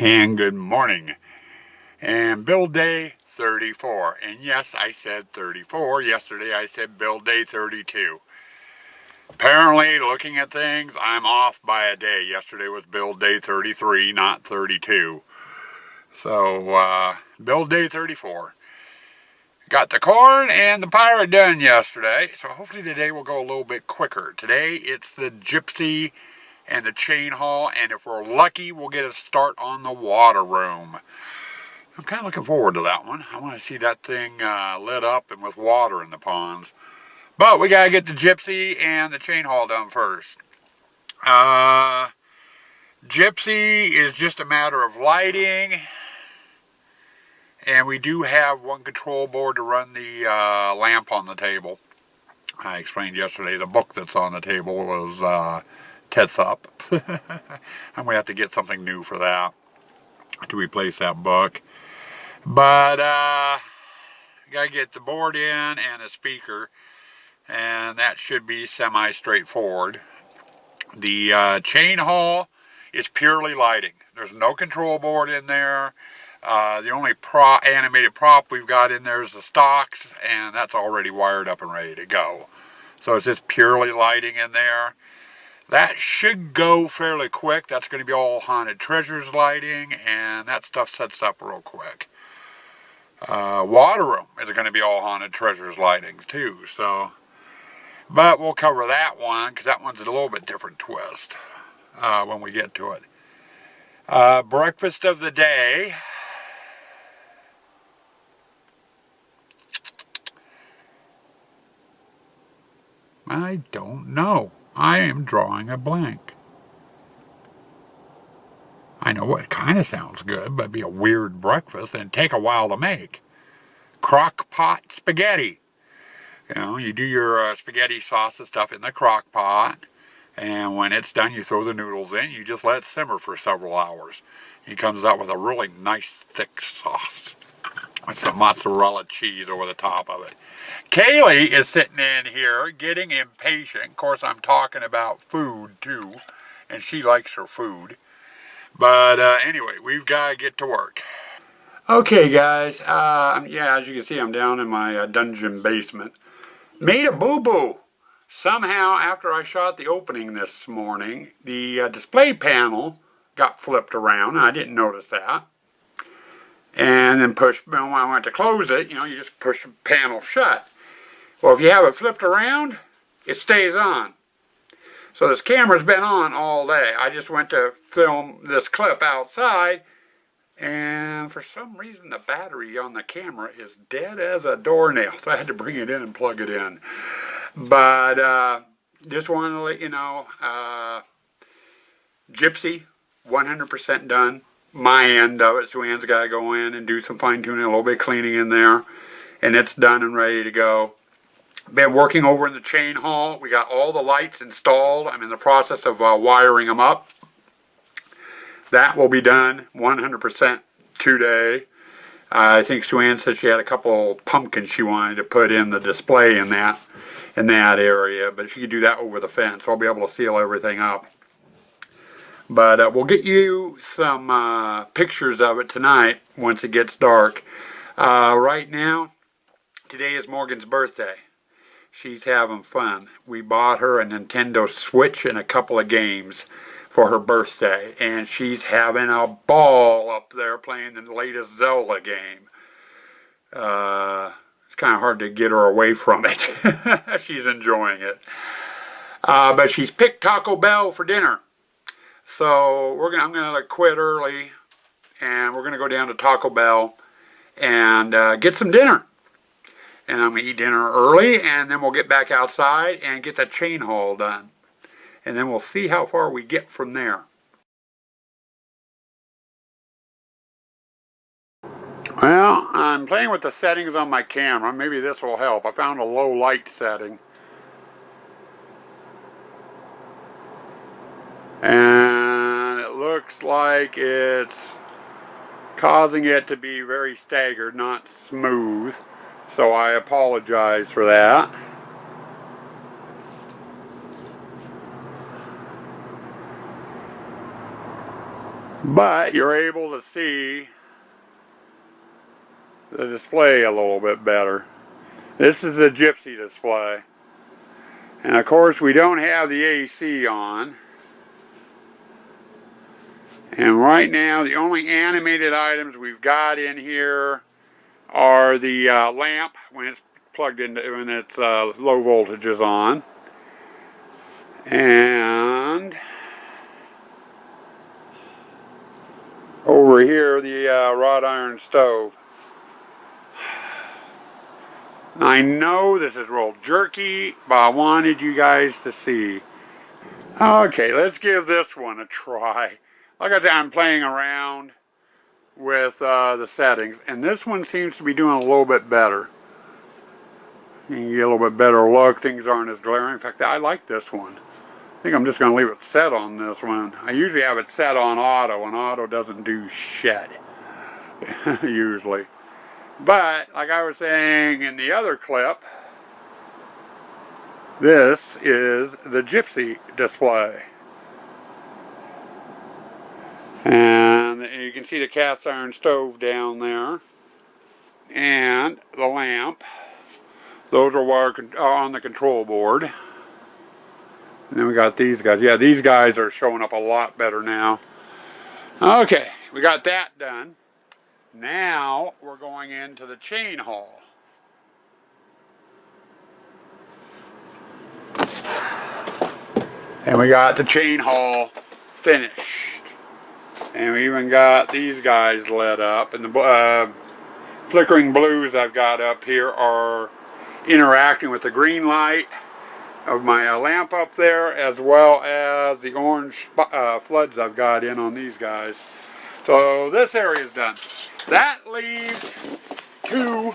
And good morning. And build day 34. And yes, I said 34. Yesterday I said build day 32. Apparently, looking at things, I'm off by a day. Yesterday was build day 33, not 32. So, build day 34. Got the corn and the pirate done yesterday, so hopefully today will go a little bit quicker. Today it's the Gypsy and the chain haul, and if we're lucky, we'll get a start on the water room. I'm kind of looking forward to that one. I want to see that thing lit up and with water in the ponds. But we got to get the Gypsy and the chain haul done first. Gypsy is just a matter of lighting. And we do have one control board to run the lamp on the table. I explained yesterday the book that's on the table was Ted's Up. I'm going to have to get something new for that to replace that book. But got to get the board in and a speaker, and that should be semi-straightforward. The chain haul is purely lighting. There's no control board in there. The only animated prop we've got in there is the stocks, and that's already wired up and ready to go. So it's just purely lighting in there. That should go fairly quick. That's going to be all Haunted Treasures lighting, and that stuff sets up real quick. Water room is going to be all Haunted Treasures lighting too. So, but we'll cover that one because that one's a little bit different twist when we get to it. Breakfast of the day. I don't know. I am drawing a blank. I know it kind of sounds good, but it'd be a weird breakfast and take a while to make. Crock pot spaghetti. You know, you do your spaghetti sauce and stuff in the crock pot, and when it's done, you throw the noodles in. You just let it simmer for several hours. It comes out with a really nice thick sauce with some mozzarella cheese over the top of it. Kaylee is sitting in here getting impatient. Of course, I'm talking about food too, and she likes her food. But anyway, we've got to get to work. Okay, guys. Yeah, as you can see, I'm down in my dungeon basement. Made a boo-boo. Somehow, after I shot the opening this morning, the display panel got flipped around. I didn't notice that. And then when I went to close it, you know, you just push the panel shut. Well, if you have it flipped around, it stays on. So this camera's been on all day. I just went to film this clip outside, and for some reason the battery on the camera is dead as a doornail. So I had to bring it in and plug it in. But just wanted to let you know, Gypsy, 100% done. My end of it. Suanne's got to go in and do some fine-tuning, a little bit of cleaning in there, and it's done and ready to go. Been working over in the chain haul. We got all the lights installed. I'm in the process of wiring them up. That will be done 100% today. I think Suanne said she had a couple pumpkins she wanted to put in the display in that area, but she could do that over the fence. So I'll be able to seal everything up. But we'll get you some pictures of it tonight once it gets dark. Right now, today is Morgan's birthday. She's having fun. We bought her a Nintendo Switch and a couple of games for her birthday, and she's having a ball up there playing the latest Zelda game. It's kind of hard to get her away from it. She's enjoying it. But she's picked Taco Bell for dinner. So I'm going to quit early, and we're going to go down to Taco Bell and get some dinner. And I'm going to eat dinner early, and then we'll get back outside and get the chain haul done. And then we'll see how far we get from there. Well, I'm playing with the settings on my camera. Maybe this will help. I found a low light setting. And it looks like it's causing it to be very staggered, not smooth. So I apologize for that. But you're able to see the display a little bit better. This is a Gypsy Display. And of course we don't have the AC on. And right now the only animated items we've got in here are the lamp when it's plugged into, when it's low voltage is on. And over here the wrought iron stove. I know this is real jerky, but I wanted you guys to see. Okay, let's give this one a try. Like I said, I'm playing around with the settings, and this one seems to be doing a little bit better. You can get a little bit better look. Things aren't as glaring. In fact, I like this one. I think I'm just going to leave it set on this one. I usually have it set on auto, and auto doesn't do shit, usually. But, like I was saying in the other clip, this is the Gypsy Display. And you can see the cast iron stove down there. And the lamp. Those are wired on the control board. And then we got these guys. Yeah, these guys are showing up a lot better now. Okay, we got that done. Now we're going into the chain haul. And we got the chain haul finished. And we even got these guys lit up. And the flickering blues I've got up here are interacting with the green light of my lamp up there, as well as the orange floods I've got in on these guys. So this area is done. That leaves two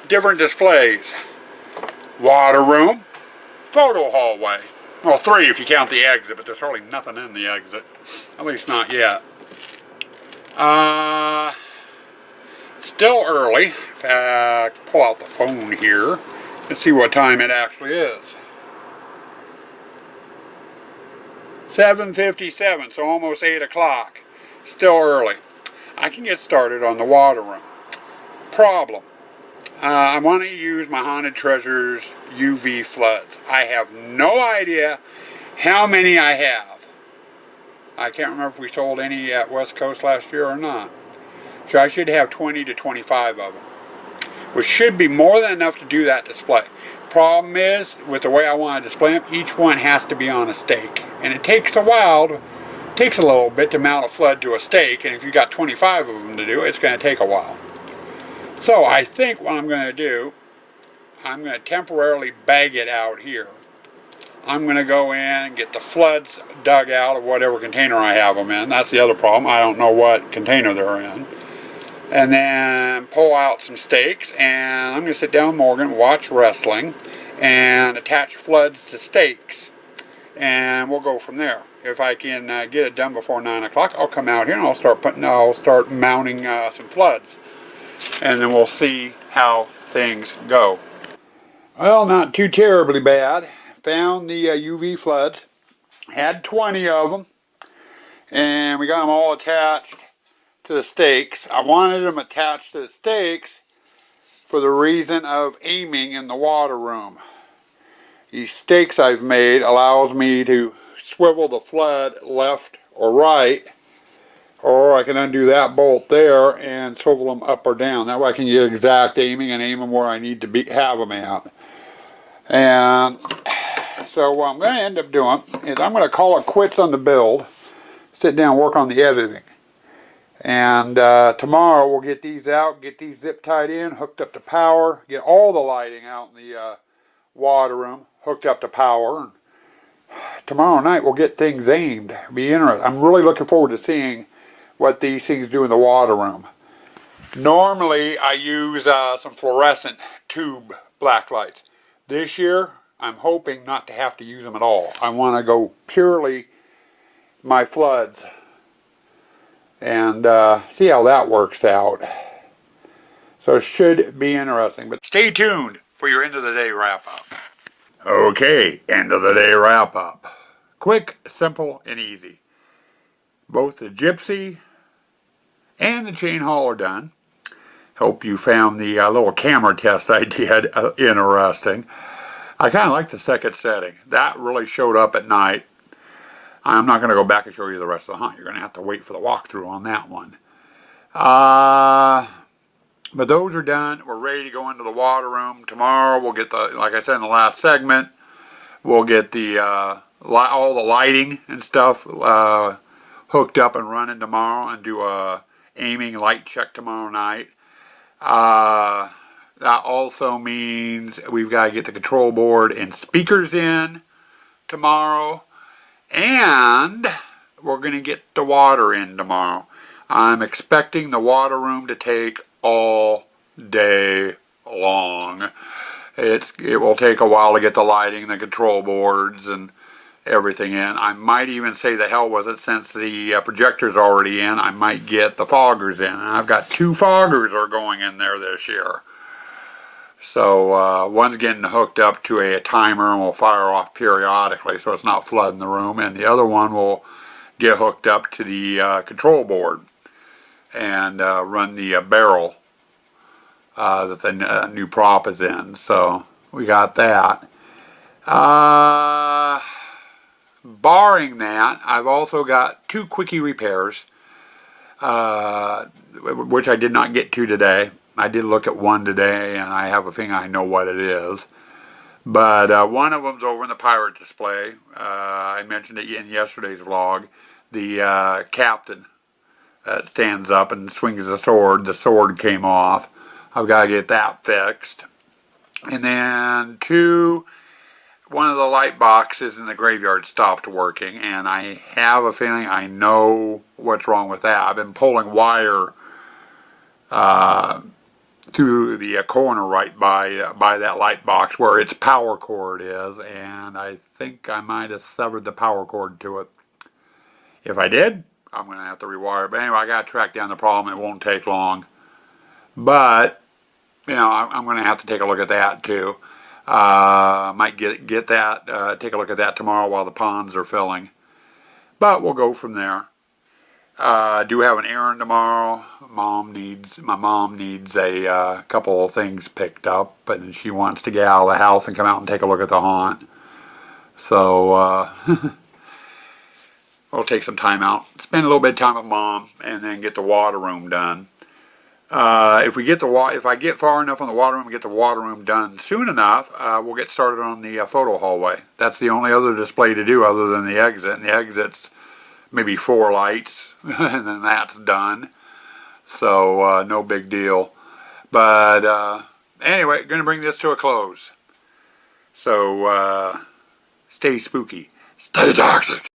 different displays. Water room, photo hallway. Well, three if you count the exit, but there's really nothing in the exit. At least not yet. Still early. In fact, pull out the phone here and see what time it actually is. 7:57, so almost 8 o'clock. Still early. I can get started on the water room. Problem. I want to use my Haunted Treasures UV floods. I have no idea how many I have. I can't remember if we sold any at West Coast last year or not. So I should have 20 to 25 of them, which should be more than enough to do that display. Problem is, with the way I want to display them, each one has to be on a stake. And it takes a while, takes a little bit to mount a flood to a stake, and if you've got 25 of them to do, it's going to take a while. So I think what I'm going to do, I'm going to temporarily bag it out here. I'm going to go in and get the floods dug out of whatever container I have them in. That's the other problem. I don't know what container they're in. And then pull out some stakes, and I'm going to sit down with Morgan, watch wrestling, and attach floods to stakes. And we'll go from there. If I can get it done before 9 o'clock, I'll come out here and I'll start mounting some floods. And then we'll see how things go. Well, not too terribly bad. Found the UV floods. Had 20 of them. And we got them all attached to the stakes. I wanted them attached to the stakes for the reason of aiming in the water room. These stakes I've made allows me to swivel the flood left or right, or I can undo that bolt there and swivel them up or down. That way I can get exact aiming and aim them where I need to have them at. And so what I'm going to end up doing is I'm going to call it quits on the build, sit down and work on the editing. And tomorrow we'll get these out, get these zip tied in, hooked up to power, get all the lighting out in the water room, hooked up to power. And tomorrow night we'll get things aimed. It'll be interesting. I'm really looking forward to seeing what these things do in the water room. Normally I use some fluorescent tube black lights. This year I'm hoping not to have to use them at all. I want to go purely my floods and see how that works out. So it should be interesting. But stay tuned for your end of the day wrap up. Okay, end of the day wrap up. Quick, simple, and easy. both the Gypsy and the chain hauler done. Hope you found the little camera test I did interesting. I kind of like the second setting. That really showed up at night. I'm not going to go back and show you the rest of the hunt. You're going to have to wait for the walkthrough on that one. But those are done. We're ready to go into the water room. Tomorrow we'll get the, like I said in the last segment, we'll get the all the lighting and stuff hooked up and running tomorrow, and do a aiming light check tomorrow night. That also means we've got to get the control board and speakers in tomorrow, and we're going to get the water in tomorrow. I'm expecting the water room to take all day long. It will take a while to get the lighting, the control boards, and everything in. I might even say the hell with it, since the projector's already in. I might get the foggers in, and I've got 2 foggers are going in there this year. So one's getting hooked up to a timer and will fire off periodically, so it's not flooding the room, and the other one will get hooked up to the control board and run the barrel that the new prop is in. So we got that. Barring that, I've also got 2 quickie repairs, which I did not get to today. I did look at one today, and I have a feeling I know what it is. But one of them's over in the pirate display. I mentioned it in yesterday's vlog. The captain that stands up and swings the sword came off. I've got to get that fixed. And then 2, one of the light boxes in the graveyard stopped working, and I have a feeling I know what's wrong with that. I've been pulling wire to the corner right by that light box where its power cord is, and I think I might have severed the power cord to it. If I did, I'm going to have to rewire it. But anyway, I got to track down the problem. It won't take long. But, you know, I'm going to have to take a look at that too. Might get that, take a look at that tomorrow while the ponds are filling. But we'll go from there. I do have an errand tomorrow. My mom needs a couple of things picked up, and she wants to get out of the house and come out and take a look at the haunt. So we'll take some time out, spend a little bit of time with Mom, and then get the water room done. If I get far enough on the water room and get the water room done soon enough, we'll get started on the photo hallway. That's the only other display to do other than the exit, and the exit's maybe 4 lights, and then that's done. So no big deal. But anyway, going to bring this to a close. So stay spooky, stay toxic.